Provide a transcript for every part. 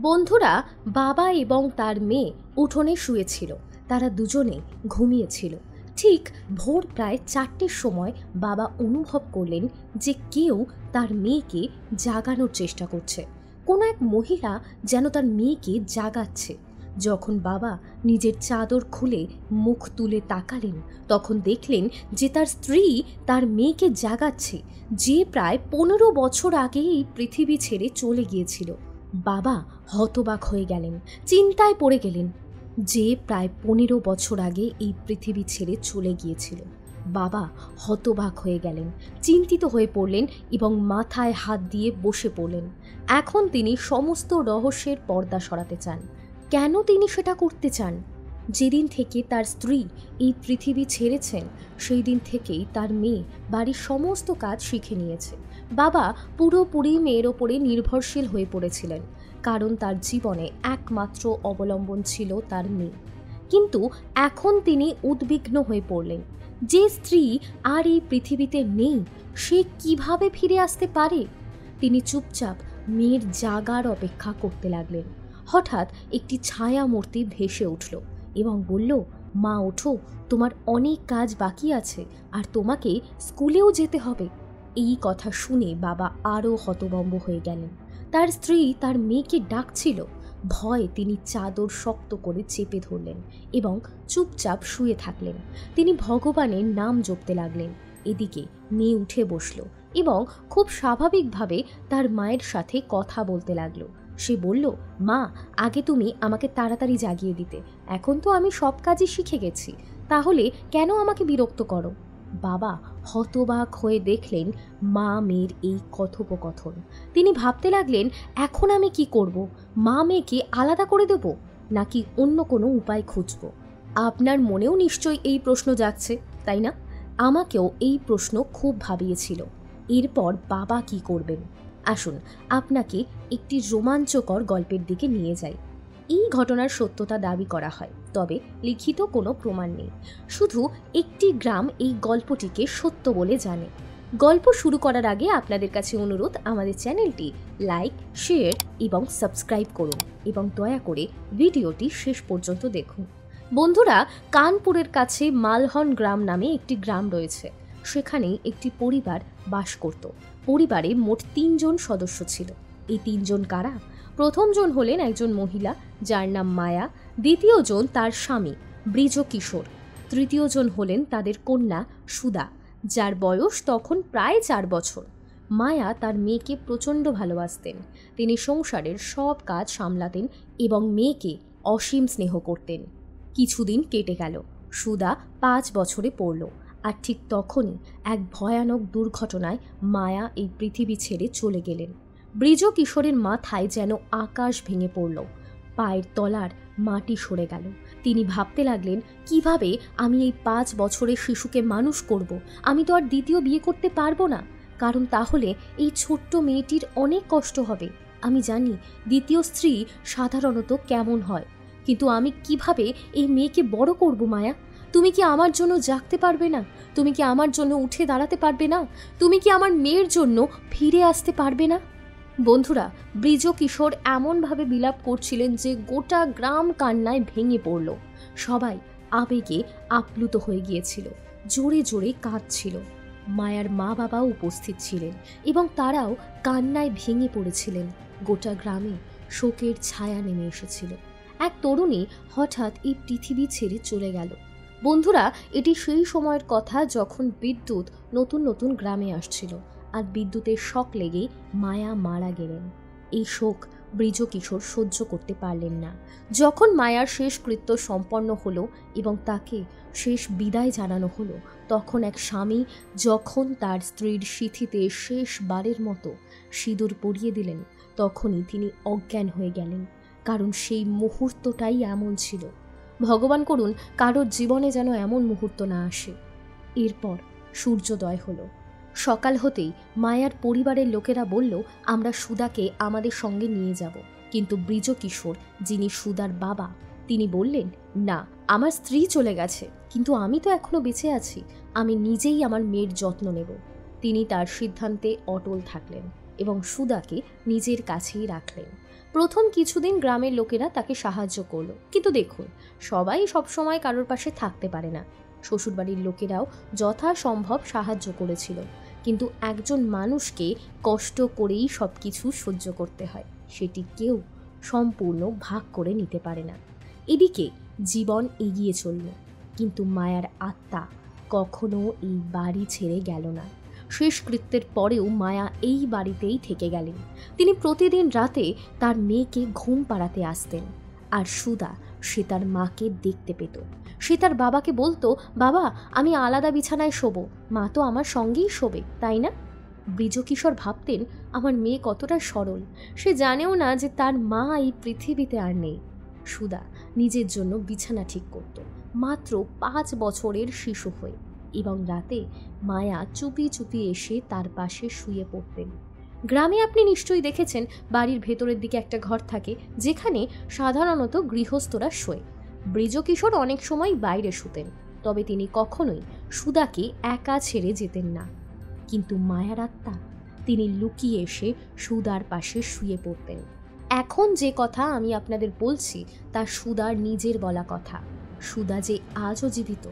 বন্ধুরা বাবা এবং তার মেয়ে উঠোনে শুয়েছিল। তারা দুজনে ঘুমিয়েছিল। ঠিক ভোর প্রায় 4টের সময় বাবা অনুভব করলেন যে কেউ তার মেয়েকে জাগানোর চেষ্টা করছে। কোনো এক মহিলা যেন তার মেয়েকে জাগাচ্ছে। যখন বাবা নিজের চাদর খুলে মুখ তুলে তাকালেন, তখন দেখলেন যে তার স্ত্রী তার মেয়েকে জাগাচ্ছে, যে প্রায় 15 বছর আগে এই পৃথিবী ছেড়ে চলে গিয়েছিল। বাবা হতবাক হয়ে গেলেন, চিন্তায় পড়ে গেলেন। যে প্রায় 15 বছর আগে এই পৃথিবী ছেড়ে চলে গিয়েছিল। বাবা হতবাক হয়ে গেলেন, চিন্তিত হয়ে পড়লেন এবং মাথায় হাত দিয়ে বসে পড়লেন। এখন তিনি সমস্ত রহস্যের পর্দা সরাতে চান। কেন তিনি সেটা করতে চান? যেদিন থেকে তার স্ত্রী এই পৃথিবী ছেড়েছেন, সেই দিন থেকেই তার মেয়ে বাড়ির সমস্ত কাজ শিখে নিয়েছে। বাবা পুরোপুরি মেয়ের ওপরে নির্ভরশীল হয়ে পড়েছিলেন, কারণ তার জীবনে একমাত্র অবলম্বন ছিল তার মেয়ে। কিন্তু এখন তিনি উদ্বিগ্ন হয়ে পড়লেন। যে স্ত্রী আর এই পৃথিবীতে নেই, সে কিভাবে ফিরে আসতে পারে? তিনি চুপচাপ মেয়ের জাগার অপেক্ষা করতে লাগলেন। হঠাৎ একটি ছায়া মূর্তি ভেসে উঠল এবং বলল, মা ওঠো, তোমার অনেক কাজ বাকি আছে আর তোমাকে স্কুলেও যেতে হবে। এই কথা শুনে বাবা আরও হতভম্ব হয়ে গেলেন। তার স্ত্রী তার মেয়েকে ডাকছিল। ভয়ে তিনি চাদর শক্ত করে চেপে ধরলেন এবং চুপচাপ শুয়ে থাকলেন। তিনি ভগবানের নাম জপতে লাগলেন। এদিকে মেয়ে উঠে বসল এবং খুব স্বাভাবিকভাবে তার মায়ের সাথে কথা বলতে লাগলো। সে বলল, মা, আগে তুমি আমাকে তাড়াতাড়ি জাগিয়ে দিতে। এখন তো আমি সব কাজই শিখে গেছি, তাহলে কেন আমাকে বিরক্ত করো? বাবা হতবাক হয়ে দেখলেন মা মেয়ের এই কথোপকথন। তিনি ভাবতে লাগলেন, এখন আমি কি করব? মা মেয়েকে আলাদা করে দেব, নাকি অন্য কোনো উপায় খুঁজব? আপনার মনেও নিশ্চয়ই এই প্রশ্ন জাগছে, তাই না? আমাকেও এই প্রশ্ন খুব ভাবিয়েছিল। এরপর বাবা কি করবেন? আসুন আপনাকে একটি রোমাঞ্চকর গল্পের দিকে নিয়ে যাই। এই ঘটনার সত্যতা দাবি করা হয়, তবে লিখিত কোনো প্রমাণ নেই। শুধু একটি গ্রাম এই গল্পটিকে সত্য বলে জানে। গল্প শুরু করার আগে আপনাদের কাছে অনুরোধ, আমাদের চ্যানেলটি লাইক, শেয়ার এবং সাবস্ক্রাইব করুন এবং দয়া করে ভিডিওটি শেষ পর্যন্ত দেখুন। বন্ধুরা, কানপুরের কাছে মালহন গ্রাম নামে একটি গ্রাম রয়েছে। সেখানেই একটি পরিবার বাস করত। পরিবারে মোট 3 জন সদস্য ছিল। এই 3 জন কারা? প্রথম জন হলেন একজন মহিলা, যার নাম মায়া। দ্বিতীয় জন তার স্বামী বৃজকিশোর। তৃতীয় জন হলেন তাদের কন্যা সুধা, যার বয়স তখন প্রায় 4 বছর। মায়া তার মেয়েকে প্রচণ্ড ভালোবাসতেন। তিনি সংসারের সব কাজ সামলাতেন এবং মেয়েকে অসীম স্নেহ করতেন। কিছুদিন কেটে গেল। সুধা 5 বছরে পড়ল, আর ঠিক তখনই এক ভয়ানক দুর্ঘটনায় মায়া এই পৃথিবী ছেড়ে চলে গেলেন। বৃজকিশোরের মাথায় যেন আকাশ ভেঙে পড়ল। পায়ের তলার মাটি সরে গেল। তিনি ভাবতে লাগলেন, কিভাবে আমি এই 5 বছরের শিশুকে মানুষ করব? আমি তো আর দ্বিতীয় বিয়ে করতে পারবো না, কারণ তাহলে এই ছোট্ট মেয়েটির অনেক কষ্ট হবে। আমি জানি দ্বিতীয় স্ত্রী সাধারণত কেমন হয়, কিন্তু আমি কিভাবে এই মেয়েকে বড় করব? মায়া, তুমি কি আমার জন্য জাগতে পারবে না? তুমি কি আমার জন্য উঠে দাঁড়াতে পারবে না? তুমি কি আমার মেয়ের জন্য ফিরে আসতে পারবে না? বন্ধুরা, বৃজকিশোর এমনভাবে বিলাপ করছিলেন যে গোটা গ্রাম কান্নায় ভেঙে পড়ল। সবাই আবেগে আপ্লুত হয়ে গিয়েছিল, জোরে জোরে কাঁদছিল। মায়ার মা বাবাও উপস্থিত ছিলেন এবং তারাও কান্নায় ভেঙে পড়েছিলেন। গোটা গ্রামে শোকের ছায়া নেমে এসেছিল। এক তরুণী হঠাৎ এই পৃথিবী ছেড়ে চলে গেল। বন্ধুরা, এটি সেই সময়ের কথা যখন বিদ্যুৎ নতুন নতুন গ্রামে আসছিল, আর বিদ্যুতের শক লেগে মায়া মারা গেলেন। এই শোক বৃজকিশোর সহ্য করতে পারলেন না। যখন মায়ার শেষকৃত্য সম্পন্ন হলো এবং তাকে শেষ বিদায় জানানো হলো, তখন এক স্বামী যখন তার স্ত্রীর সিঁথিতে শেষবারের মতো সিঁদুর পরিয়ে দিলেন, তখনই তিনি অজ্ঞান হয়ে গেলেন, কারণ সেই মুহূর্তটাই এমন ছিল। ভগবান করুন কারোর জীবনে যেন এমন মুহূর্ত না আসে। এরপর সূর্যোদয় হলো। সকাল হতেই মায়ার পরিবারের লোকেরা বলল, আমরা সুধাকে আমাদের সঙ্গে নিয়ে যাব। কিন্তু বৃজকিশোর, যিনি সুধার বাবা, তিনি বললেন, না, আমার স্ত্রী চলে গেছে, কিন্তু আমি তো এখনো বেঁচে আছি। আমি নিজেই আমার মেয়ের যত্ন নেব। তিনি তার সিদ্ধান্তে অটল থাকলেন এবং সুধাকে নিজের কাছেই রাখলেন। প্রথম কিছুদিন গ্রামের লোকেরা তাকে সাহায্য করলো, কিন্তু দেখুন, সবাই সবসময় কারোর পাশে থাকতে পারে না। শ্বশুরবাড়ির লোকেরাও যথাসম্ভব সাহায্য করেছিল, কিন্তু একজন মানুষকে কষ্ট করেই সব কিছু সহ্য করতে হয়, সেটি কেউ সম্পূর্ণ ভাগ করে নিতে পারে না। এদিকে জীবন এগিয়ে চলল, কিন্তু মায়ার আত্মা কখনো এই বাড়ি ছেড়ে গেল না। শেষকৃত্যের পরেও মায়া এই বাড়িতেই থেকে গেলেন। তিনি প্রতিদিন রাতে তার মেয়েকে ঘুম পাড়াতে আসতেন, আর সুধা সে তার মাকে দেখতে পেত। সে তার বাবাকে বলতো, বাবা আমি আলাদা বিছানায় শোবো, মা তো আমার সঙ্গেই শোবে, তাই না? বৃজকিশোর ভাবতেন, আমার মেয়ে কতটা সরল, সে জানেও না যে তার মা এই পৃথিবীতে আর নেই। সুধা নিজের জন্য বিছানা ঠিক করত, মাত্র 5 বছরের শিশু হয়ে, এবং রাতে মায়া চুপি চুপি এসে তার পাশে শুয়ে পড়তেন। গ্রামে আপনি নিশ্চয়ই দেখেছেন, বাড়ির ভেতরের দিকে একটা ঘর থাকে যেখানে সাধারণত গৃহস্থরা শোয়। বৃজকিশোর অনেক সময় বাইরে শুতেন, তবে তিনি কখনোই সুধাকে একা ছেড়ে যেতেন না। কিন্তু মায়ার আত্মা, তিনি লুকিয়ে এসে সুধার পাশে শুয়ে পড়তেন। এখন যে কথা আমি আপনাদের বলছি তা সুধার নিজের বলা কথা। সুধা যে আজও জীবিত,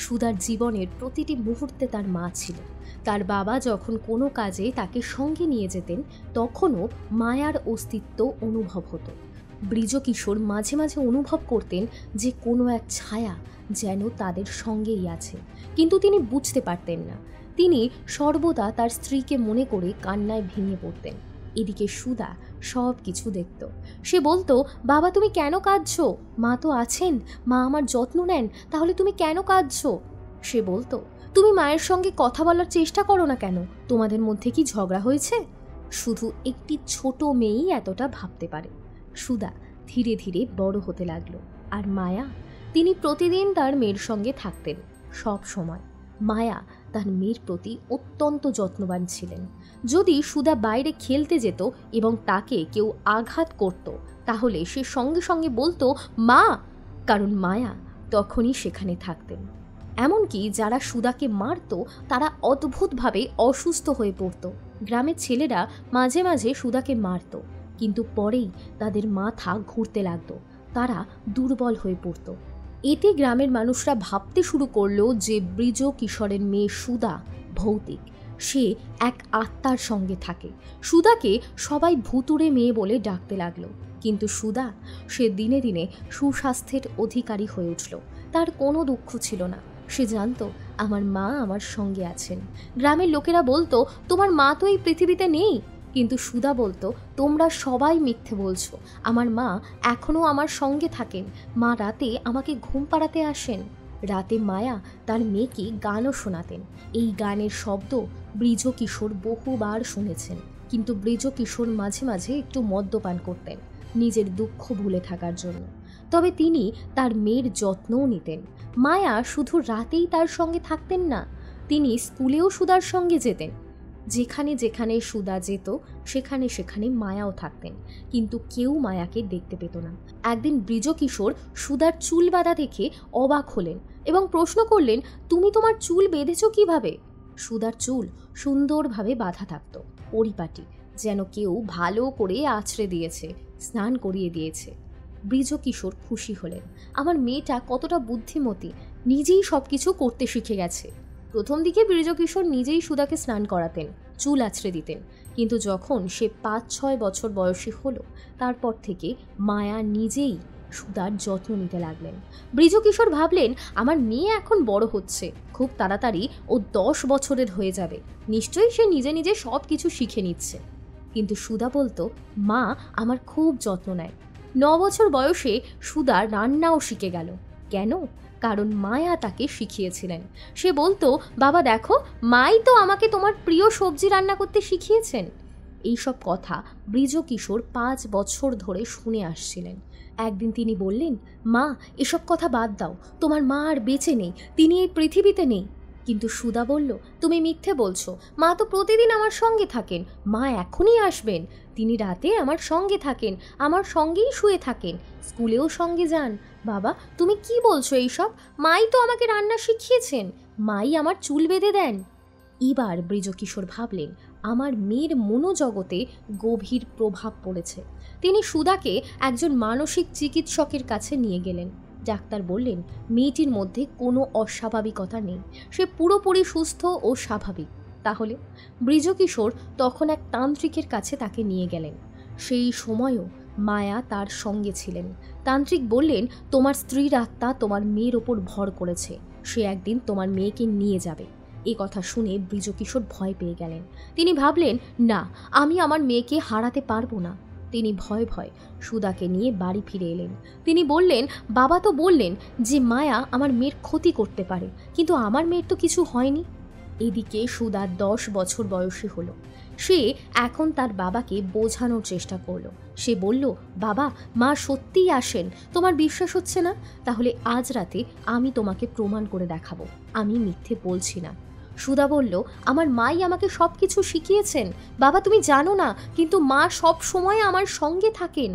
সুধার জীবনের প্রতিটি মুহূর্তে তার মা ছিল। তার বাবা যখন কোনো কাজে তাকে সঙ্গে নিয়ে যেতেন, তখনও মায়ার অস্তিত্ব অনুভব হতো। বৃজকিশোর মাঝে মাঝে অনুভব করতেন যে কোনো এক ছায়া যেন তাদের সঙ্গেই আছে, কিন্তু তিনি বুঝতে পারতেন না। তিনি সর্বদা তার স্ত্রীকে মনে করে কান্নায় ভেঙে পড়তেন। এদিকে সুধা সব কিছু দেখত। সে বলতো, বাবা তুমি কেন কাঁদছো? মা তো আছেন, মা আমার যত্ন নেন, তাহলে তুমি কেন কাঁদছো? সে বলতো, তুমি মায়ের সঙ্গে কথা বলার চেষ্টা করো না কেন? তোমাদের মধ্যে কি ঝগড়া হয়েছে? শুধু একটি ছোট মেয়েই এতটা ভাবতে পারে। সুধা ধীরে ধীরে বড় হতে লাগলো, আর মায়া, তিনি প্রতিদিন তার মেয়ের সঙ্গে থাকতেন সব সময়। মায়া তার মেয়ের প্রতি অত্যন্ত যত্নবান ছিলেন। যদি সুধা বাইরে খেলতে যেত এবং তাকে কেউ আঘাত করত, তাহলে সে সঙ্গে সঙ্গে বলতো মা, কারণ মায়া তখনই সেখানে থাকতেন। এমনকি যারা সুধাকে মারত তারা অদ্ভুতভাবে অসুস্থ হয়ে পড়ত। গ্রামের ছেলেরা মাঝে মাঝে সুধাকে মারত, কিন্তু পরেই তাদের মাথা ঘুরতে লাগতো, তারা দুর্বল হয়ে পড়ত। এতে গ্রামের মানুষরা ভাবতে শুরু করলো যে বৃজকিশোরের মেয়ে সুধা ভৌতিক, সে এক আত্মার সঙ্গে থাকে। সুধাকে সবাই ভুতুড়ে মেয়ে বলে ডাকতে লাগলো, কিন্তু সুধা সে দিনে দিনে সুস্বাস্থ্যের অধিকারী হয়ে উঠল। তার কোনো দুঃখ ছিল না। সে জানতো, আমার মা আমার সঙ্গে আছেন। গ্রামের লোকেরা বলতো, তোমার মা তো এই পৃথিবীতে নেই। কিন্তু সুধা বলতো, তোমরা সবাই মিথ্যে বলছো, আমার মা এখনও আমার সঙ্গে থাকেন। মা রাতে আমাকে ঘুম পাড়াতে আসেন। রাতে মায়া তার মেয়েকে গানও শোনাতেন। এই গানের শব্দ বৃজকিশোর বহুবার শুনেছেন, কিন্তু বৃজকিশোর মাঝে মাঝে একটু মদ্যপান করতেন নিজের দুঃখ ভুলে থাকার জন্য। তবে তিনি তার মেয়ের যত্নও নিতেন। মায়া শুধু রাতেই তার সঙ্গে থাকতেন না, তিনি স্কুলেও সুধার সঙ্গে যেতেন। যেখানে যেখানে সুধা যেত সেখানে সেখানে মায়াও থাকতেন, কিন্তু কেউ মায়াকে দেখতে পেত না। একদিন বৃজকিশোর সুধার চুল বাঁধা দেখে অবাক হলেন এবং প্রশ্ন করলেন, তুমি তোমার চুল বেঁধেছ কিভাবে? সুধার চুল সুন্দরভাবে বাঁধা থাকত, পরিপাটি, যেন কেউ ভালো করে আছড়ে দিয়েছে, স্নান করিয়ে দিয়েছে। বৃজকিশোর খুশি হলেন, আমার মেয়েটা কতটা বুদ্ধিমতী, নিজেই সব কিছু করতে শিখে গেছে। প্রথম দিকে বৃজকিশোর নিজেই সুধাকে স্নান করাতেন, চুল আছড়ে দিতেন, কিন্তু যখন সে 5-6 বছর বয়সী হলো, তারপর থেকে মায়া নিজেই সুধার যত্ন নিতে লাগলেন। বৃজকিশোর ভাবলেন, আমার মেয়ে এখন বড় হচ্ছে, খুব তাড়াতাড়ি ও 10 বছরের হয়ে যাবে, নিশ্চয়ই সে নিজে নিজে সব কিছু শিখে নিচ্ছে। কিন্তু সুধা বলতো, মা আমার খুব যত্ন নেয়। 9 বছর বয়সে সুধা রান্নাও শিখে গেল। কেন? কারণ মায়া তাকে শিখিয়েছিলেন। সে বলতো, বাবা দেখো, মাই তো আমাকে তোমার প্রিয় সবজি রান্না করতে শিখিয়েছেন। এইসব কথা বৃজকিশোর 5 বছর ধরে শুনে আসছিলেন। একদিন তিনি বললেন, মা এসব কথা বাদ দাও, তোমার মা আর বেঁচে নেই, তিনি এই পৃথিবীতে নেই। কিন্তু সুধা বলল, তুমি মিথ্যে বলছো, মা তো প্রতিদিন আমার সঙ্গে থাকেন, মা এখনই আসবেন, তিনি রাতে আমার সঙ্গে থাকেন, আমার সঙ্গেই শুয়ে থাকেন, স্কুলেও সঙ্গে যান। বাবা তুমি কি বলছো এইসব? মাই তো আমাকে রান্না শিখিয়েছেন, মাই আমার চুল বেঁধে দেন। এবার বৃজকিশোর ভাবলেন, আমার মেয়ের মনোজগতে গভীর প্রভাব পড়েছে। তিনি সুধাকে একজন মানসিক চিকিৎসকের কাছে নিয়ে গেলেন। ডাক্তার বললেন মেয়েটির মধ্যে কোনো অস্বাভাবিকতা নেই, সে পুরোপুরি সুস্থ ও স্বাভাবিক। তাহলে বৃজকিশোর তখন এক তান্ত্রিকের কাছে তাকে নিয়ে গেলেন। সেই সময়ও মায়া তার সঙ্গে ছিলেন। তান্ত্রিক বললেন তোমার স্ত্রীর আত্মা তোমার মেয়ের ওপর ভর করেছে, সে একদিন তোমার মেয়েকে নিয়ে যাবে। এই কথা শুনে বৃজকিশোর ভয় পেয়ে গেলেন। তিনি ভাবলেন না, আমি আমার মেয়েকে হারাতে পারবো না। তিনি ভয়ে ভয়ে সুধাকে নিয়ে বাড়ি ফিরে এলেন। তিনি বললেন বাবা তো বললেন যে মায়া আমার মেয়ের ক্ষতি করতে পারে, কিন্তু আমার মেয়ের তো কিছু হয়নি। এদিকে সুধা 10 বছর বয়সী হলো। সে এখন তার বাবাকে বোঝানোর চেষ্টা করলো। সে বলল বাবা, মা সত্যিই আসেন, তোমার বিশ্বাস হচ্ছে না? তাহলে আজ রাতে আমি তোমাকে প্রমাণ করে দেখাবো আমি মিথ্যে বলছি না। সুধা বলল আমার মাই আমাকে সব কিছু শিখিয়েছেন বাবা, তুমি জানো না, কিন্তু মা সব সময় আমার সঙ্গে থাকেন।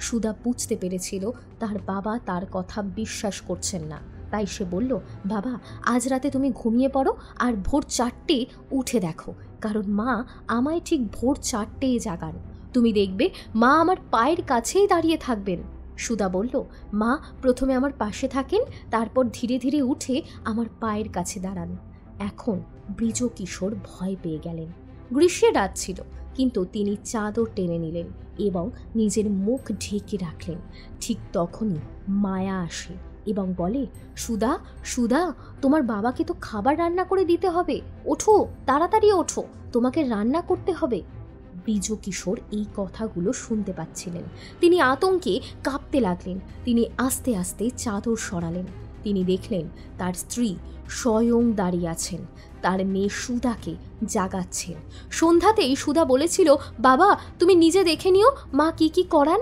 সুধা বুঝতে পেরেছিল তার বাবা তার কথা বিশ্বাস করছেন না। তাই সে বলল বাবা, আজ রাতে তুমি ঘুমিয়ে পড়ো আর ভোর 4টে উঠে দেখো, কারণ মা আমায় ঠিক ভোর 4টেই জাগান। তুমি দেখবে মা আমার পায়ের কাছেই দাঁড়িয়ে থাকবেন। সুধা বলল মা প্রথমে আমার পাশে থাকেন, তারপর ধীরে ধীরে উঠে আমার পায়ের কাছে দাঁড়ান। এখন বৃজকিশোর ভয় পেয়ে গেলেন। গ্রীষ্মের রাত ছিল, কিন্তু তিনি চাদর টেনে নিলেন এবং নিজের মুখ ঢেকে রাখলেন। ঠিক তখনই মায়া আসে এবং বলে সুধা, সুধা, তোমার বাবাকে তো খাবার রান্না করে দিতে হবে, ওঠো, তাড়াতাড়ি ওঠো, তোমাকে রান্না করতে হবে। বৃজকিশোর এই কথাগুলো শুনতে পাচ্ছিলেন। তিনি আতঙ্কে কাঁপতে লাগলেন। তিনি আস্তে আস্তে চাদর সরালেন। তিনি দেখলেন তার স্ত্রী স্বয়ং দাঁড়িয়ে আছেন, তার মেয়ে সুধাকে জাগাচ্ছেন। সন্ধ্যাতেই সুধা বলেছিল বাবা, তুমি নিজে দেখে নিও মা কি কি করান।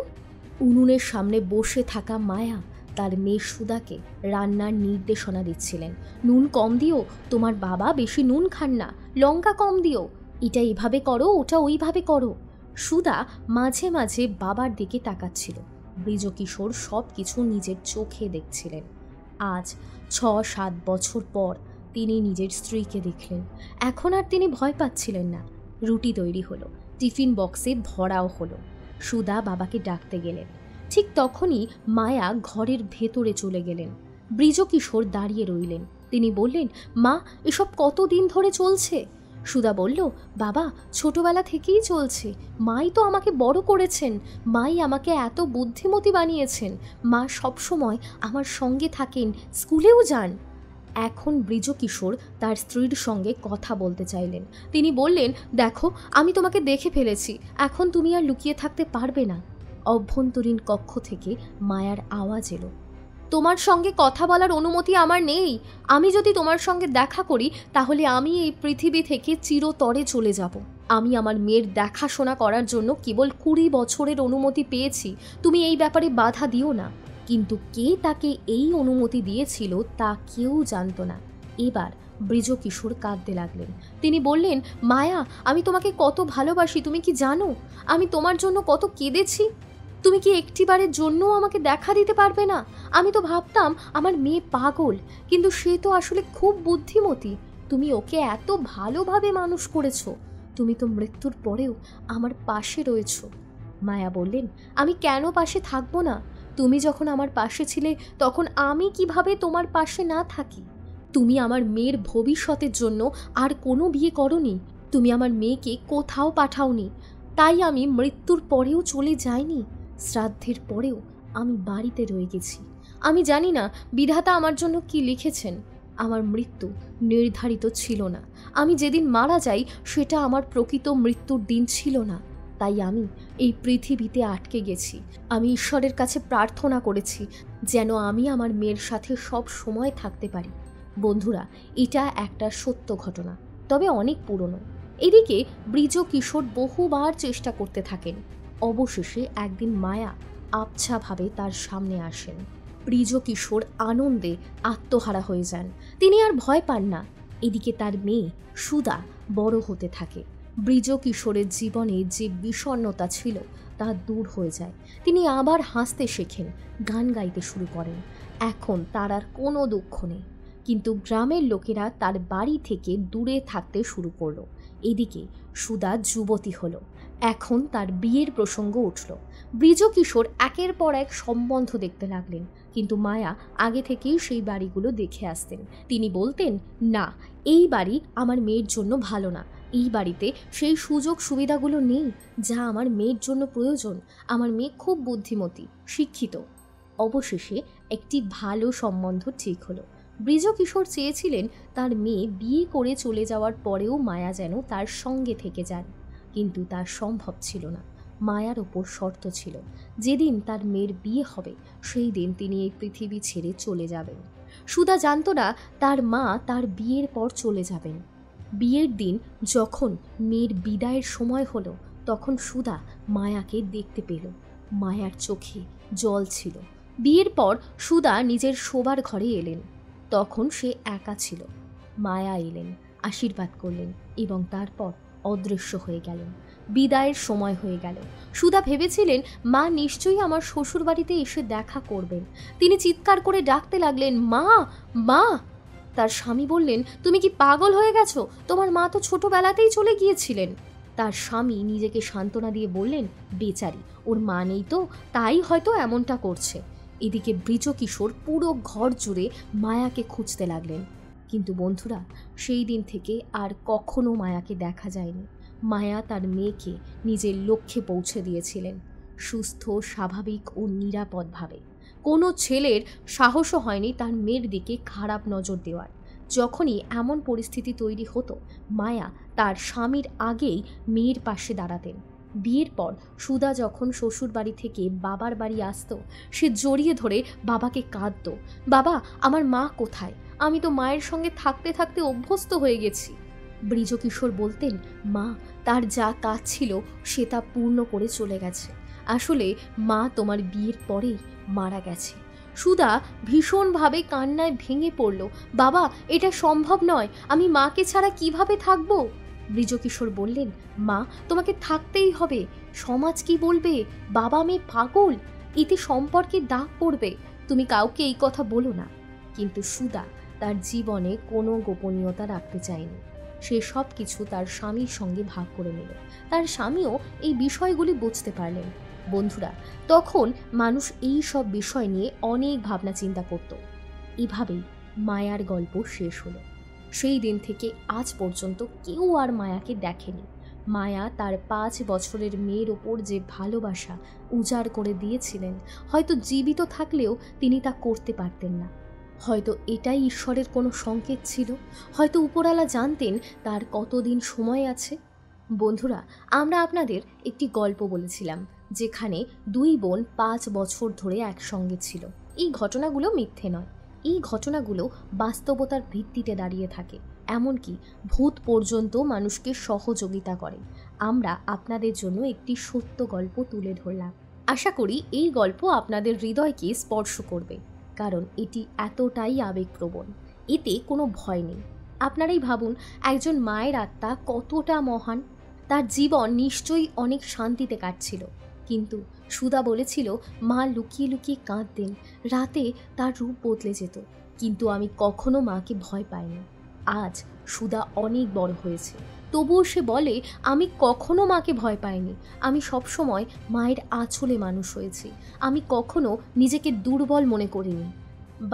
উনুনের সামনে বসে থাকা মায়া তার মেয়ে সুধাকে রান্নার নির্দেশনা দিচ্ছিলেন। নুন কম দিও, তোমার বাবা বেশি নুন খান না, লঙ্কা কম দিও, এটা এইভাবে করো, ওটা ওইভাবে করো। সুধা মাঝে মাঝে বাবার দিকে তাকাচ্ছিল। বৃজকিশোর সব কিছু নিজের চোখে দেখছিলেন। আজ 6-7 বছর পর তিনি নিজের স্ত্রীকে দেখলেন। এখন আর তিনি ভয় পাচ্ছিলেন না। রুটি তৈরি হলো, টিফিন বক্সে ভরাও হলো। সুধা বাবাকে ডাকতে গেলেন। ঠিক তখনই মায়া ঘরের ভেতরে চলে গেলেন। বৃজকিশোর দাঁড়িয়ে রইলেন। তিনি বললেন মা, এসব কতদিন ধরে চলছে? সুধা বলল বাবা, ছোটবেলা থেকেই চলছে, মাই তো আমাকে বড় করেছেন, মাই আমাকে এত বুদ্ধিমতী বানিয়েছেন, মা সবসময় আমার সঙ্গে থাকেন, স্কুলেও যান। এখন বৃজকিশোর তার স্ত্রীর সঙ্গে কথা বলতে চাইলেন। তিনি বললেন দেখো, আমি তোমাকে দেখে ফেলেছি, এখন তুমি আর লুকিয়ে থাকতে পারবে না। অভ্যন্তরীণ কক্ষ থেকে মায়ার আওয়াজ এলো তোমার সঙ্গে কথা বলার অনুমতি আমার নেই। আমি যদি তোমার সঙ্গে দেখা করি তাহলে আমি এই পৃথিবী থেকে চিরতরে চলে যাব। আমি আমার মেয়ের দেখাশোনা করার জন্য কেবল 20 বছরের অনুমতি পেয়েছি, তুমি এই ব্যাপারে বাধা দিও না। কিন্তু কে তাকে এই অনুমতি দিয়েছিল তা কেউ জানত না। এবার বৃজকিশোর কাঁদতে লাগলেন। তিনি বললেন মায়া, আমি তোমাকে কত ভালোবাসি তুমি কি জানো? আমি তোমার জন্য কত কেঁদেছি। তুমি কি একটিবারের জন্যও আমাকে দেখা দিতে পারবে না? আমি তো ভাবতাম আমার মেয়ে পাগল, কিন্তু সে তো আসলে খুব বুদ্ধিমতী। তুমি ওকে এত ভালোভাবে মানুষ করেছো, তুমি তো মৃত্যুর পরেও আমার পাশে রয়েছো। মায়া বললেন আমি কেন পাশে থাকবো না? তুমি যখন আমার পাশে ছিলে তখন আমি কিভাবে তোমার পাশে না থাকি? তুমি আমার মেয়ের ভবিষ্যতের জন্য আর কোনো বিয়ে করনি, তুমি আমার মেয়েকে কোথাও পাঠাওনি, তাই আমি মৃত্যুর পরেও চলে যাইনি। শ্রাদ্ধের পরেও আমি বাড়িতে রয়ে গেছি। আমি জানি না বিধাতা আমার জন্য কি লিখেছেন। আমার মৃত্যু নির্ধারিত ছিল না। আমি যেদিন মারা যাই সেটা আমার প্রকৃত মৃত্যুর দিন ছিল না। তাই আমি এই পৃথিবীতে আটকে গেছি। আমি ঈশ্বরের কাছে প্রার্থনা করেছি যেন আমি আমার মেয়ের সাথে সব সময় থাকতে পারি। বন্ধুরা, এটা একটা সত্য ঘটনা, তবে অনেক পুরনো। এদিকে বৃজকিশোর বহুবার চেষ্টা করতে থাকেন। অবশেষে একদিন মায়া আবছাভাবে তার সামনে আসেন। বৃজকিশোর আনন্দে আত্মহারা হয়ে যান। তিনি আর ভয় পান না। এদিকে তার মেয়ে সুধা বড় হতে থাকে। বৃজকিশোরের জীবনে যে বিষণ্ণতা ছিল তা দূর হয়ে যায়। তিনি আবার হাসতে শেখেন, গান গাইতে শুরু করেন। এখন তার আর কোনো দুঃখ নেই। কিন্তু গ্রামের লোকেরা তার বাড়ি থেকে দূরে থাকতে শুরু করলো। এদিকে সুধা যুবতী হলো, এখন তার বিয়ের প্রসঙ্গ উঠল। বৃজকিশোর একের পর এক সম্বন্ধ দেখতে লাগলেন, কিন্তু মায়া আগে থেকেই সেই বাড়িগুলো দেখে আসতেন। তিনি বলতেন, না, এই বাড়ি আমার মেয়ের জন্য ভালো না, এই বাড়িতে সেই সুযোগ সুবিধাগুলো নেই যা আমার মেয়ের জন্য প্রয়োজন। আমার মেয়ে খুব বুদ্ধিমতী, শিক্ষিত। অবশেষে একটি ভালো সম্বন্ধ ঠিক হলো। বৃজকিশোর চেয়েছিলেন তার মেয়ে বিয়ে করে চলে যাওয়ার পরেও মায়া যেন তার সঙ্গে থেকে যান, কিন্তু তা সম্ভব ছিল না। মায়ার ওপর শর্ত ছিল, যেদিন তার মেয়ের বিয়ে হবে সেই দিন তিনি এই পৃথিবী ছেড়ে চলে যাবেন। সুধা জানত না তার মা তার বিয়ের পর চলে যাবেন। বিয়ের দিন যখন মেয়ের বিদায়ের সময় হলো, তখন সুধা মায়াকে দেখতে পেল। মায়ার চোখে জল ছিল। বিয়ের পর সুধা নিজের শোবার ঘরে এলেন। তখন সে একা ছিল। মায়া এলেন, আশীর্বাদ করলেন এবং তারপর অদৃশ্য হয়ে গেলেন। বিদায়ের সময় হয়ে গেল। সুধা ভেবেছিলেন মা নিশ্চয়ই আমার শ্বশুর বাড়িতে এসে দেখা করবেন। তিনি চিৎকার করে ডাকতে লাগলেন, মা, মা। তার স্বামী বললেন, তুমি কি পাগল হয়ে গেছো? তোমার মা তো ছোটবেলাতেই চলে গিয়েছিলেন। তার স্বামী নিজেকে সান্ত্বনা দিয়ে বললেন, বেচারি, ওর মা নেই তো, তাই হয়তো এমনটা করছে। এদিকে বৃজকিশোর পুরো ঘর জুড়ে মায়াকে খুঁজতে লাগলেন, কিন্তু বন্ধুরা, সেই দিন থেকে আর কখনো মায়াকে দেখা যায়নি। মায়া তার মেয়েকে নিজের লক্ষ্যে পৌঁছে দিয়েছিলেন, সুস্থ, স্বাভাবিক ও নিরাপদভাবে। কোনো ছেলের সাহসও হয়নি তার মেয়ের দিকে খারাপ নজর দেওয়ার। যখনই এমন পরিস্থিতি তৈরি হতো, মায়া তার স্বামীর আগেই মেয়ের পাশে দাঁড়াতেন। বিয়ের পর সুধা যখন শ্বশুর বাড়ি থেকে বাবার বাড়ি আসতো, সে জড়িয়ে ধরে বাবাকে কাঁদত, বাবা, আমার মা কোথায়? আমি তো মায়ের সঙ্গে থাকতে থাকতে অভ্যস্ত হয়ে গেছি। বৃজকিশোর বলতেন, মা, তার যা কাজ ছিল সে তা পূর্ণ করে চলে গেছে। আসলে মা তোমার বিয়ের পরেই মারা গেছে। সুধা ভীষণভাবে কান্নায় ভেঙে পড়ল, বাবা, এটা সম্ভব নয়, আমি মাকে ছাড়া কিভাবে থাকবো? বৃজকিশোর বললেন, মা, তোমাকে থাকতেই হবে। সমাজ কি বলবে? বাবা মেয়ে পাগল, এতে সম্পর্কে দাগ পড়বে। তুমি কাউকে এই কথা বলো না। কিন্তু সুধা তার জীবনে কোনো গোপনীয়তা রাখতে চায়নি। সে সব কিছু তার স্বামীর সঙ্গে ভাগ করে নিল। তার স্বামীও এই বিষয়গুলি বুঝতে পারলেন। বন্ধুরা, তখন মানুষ এই সব বিষয় নিয়ে অনেক ভাবনা চিন্তা করত। এভাবেই মায়ার গল্প শেষ হলো। সেই দিন থেকে আজ পর্যন্ত কেউ আর মায়াকে দেখেনি। মায়া তার 5 বছরের মেয়ের ওপর যে ভালোবাসা উজাড় করে দিয়েছিলেন, হয়তো জীবিত থাকলেও তিনি তা করতে পারতেন না। হয়তো এটাই ঈশ্বরের কোনো সংকেত ছিল, হয়তো উপরওয়ালা জানতেন তার কতদিন সময় আছে। বন্ধুরা, আমরা আপনাদের একটি গল্প বলেছিলাম যেখানে 2 বোন 5 বছর ধরে একসঙ্গে ছিল। এই ঘটনাগুলো মিথ্যে নয়, এই ঘটনাগুলো বাস্তবতার ভিত্তিতে দাঁড়িয়ে থাকে। এমনকি ভূত পর্যন্ত মানুষকে সহযোগিতা করে। আমরা আপনাদের জন্য একটি সত্য গল্প তুলে ধরলাম। আশা করি এই গল্প আপনাদের হৃদয়কে স্পর্শ করবে, কারণ এটি এতটাই আবেগপ্রবণ। এতে কোনো ভয় নেই। আপনারাই ভাবুন, একজন মায়ের আত্মা কতটা মহান। তার জীবন নিশ্চয়ই অনেক শান্তিতে কাটছিল, কিন্তু সুধা বলেছিল, মা লুকিয়ে লুকিয়ে কাঁদতেন, রাতে তার রূপ বদলে যেত, কিন্তু আমি কখনো মাকে ভয় পাইনি। আজ সুধা অনেক বড় হয়েছে, তবুও সে বলে, আমি কখনো মাকে ভয় পাইনি। আমি সবসময় মায়ের আঁচলে মানুষ হয়েছি। আমি কখনো নিজেকে দুর্বল মনে করিনি।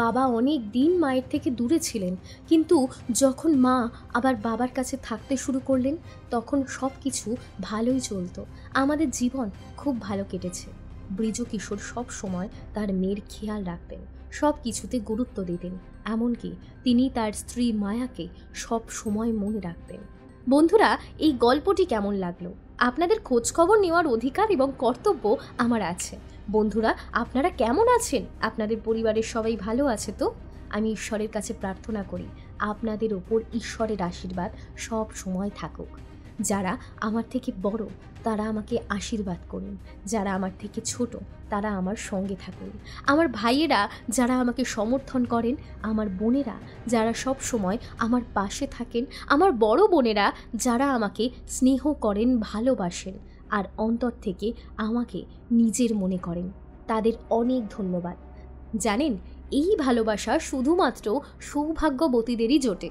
বাবা অনেক দিন মায়ের থেকে দূরে ছিলেন, কিন্তু যখন মা আবার বাবার কাছে থাকতে শুরু করলেন, তখন সব কিছু ভালোই চলতো। আমাদের জীবন খুব ভালো কেটেছে। বৃজকিশোর সব সময় তার মেয়ের খেয়াল রাখতেন, সব কিছুতে গুরুত্ব দিতেন, এমনকি তিনি তার স্ত্রী মায়াকে সব সময় মনে রাখতেন। বন্ধুরা, এই গল্পটি কেমন লাগলো? আপনাদের খোঁজখবর নেওয়ার অধিকার এবং কর্তব্য আমার আছে। বন্ধুরা, আপনারা কেমন আছেন? আপনাদের পরিবারের সবাই ভালো আছে তো? আমি ঈশ্বরের কাছে প্রার্থনা করি আপনাদের ওপর ঈশ্বরের আশীর্বাদ সব সময় থাকুক। যারা আমার থেকে বড় তারা আমাকে আশীর্বাদ করুন, যারা আমার থেকে ছোট তারা আমার সঙ্গে থাকুন। আমার ভাইয়েরা যারা আমাকে সমর্থন করেন, আমার বোনেরা যারা সব সময় আমার পাশে থাকেন, আমার বড় বোনেরা যারা আমাকে স্নেহ করেন, ভালোবাসেন আর অন্তর থেকে আমাকে নিজের মনে করেন, তাদের অনেক ধন্যবাদ। জানেন, এই ভালোবাসা শুধুমাত্র সৌভাগ্যবতীদেরই জোটে।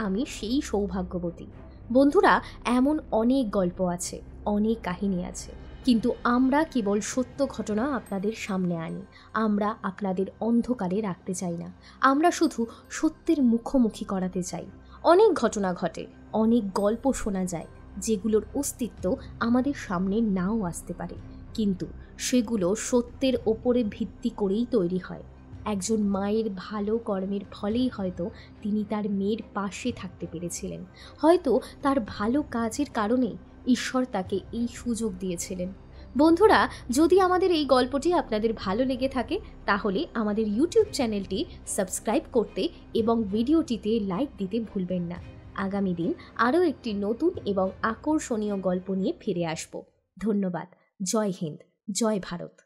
আমি সেই সৌভাগ্যবতী। বন্ধুরা, এমন অনেক গল্প আছে, অনেক কাহিনী আছে, কিন্তু আমরা কেবল সত্য ঘটনা আপনাদের সামনে আনি। আমরা আপনাদের অন্ধকারে রাখতে চাই না, আমরা শুধু সত্যের মুখোমুখি করাতে চাই। অনেক ঘটনা ঘটে, অনেক গল্প শোনা যায়, যেগুলোর অস্তিত্ব আমাদের সামনে নাও আসতে পারে, কিন্তু সেগুলো সত্যের ওপরে ভিত্তি করেই তৈরি হয়। একজন মায়ের ভালো কর্মের ফলেই হয়তো তিনি তার মেয়ের পাশে থাকতে পেরেছিলেন। হয়তো তার ভালো কাজের কারণেই ঈশ্বর তাকে এই সুযোগ দিয়েছিলেন। বন্ধুরা, যদি আমাদের এই গল্পটি আপনাদের ভালো লেগে থাকে, তাহলে আমাদের ইউটিউব চ্যানেলটি সাবস্ক্রাইব করতে এবং ভিডিওটিতে লাইক দিতে ভুলবেন না। আগামী দিন আরও একটি নতুন এবং আকর্ষণীয় গল্প নিয়ে ফিরে আসব। ধন্যবাদ। জয় হিন্দ, জয় ভারত।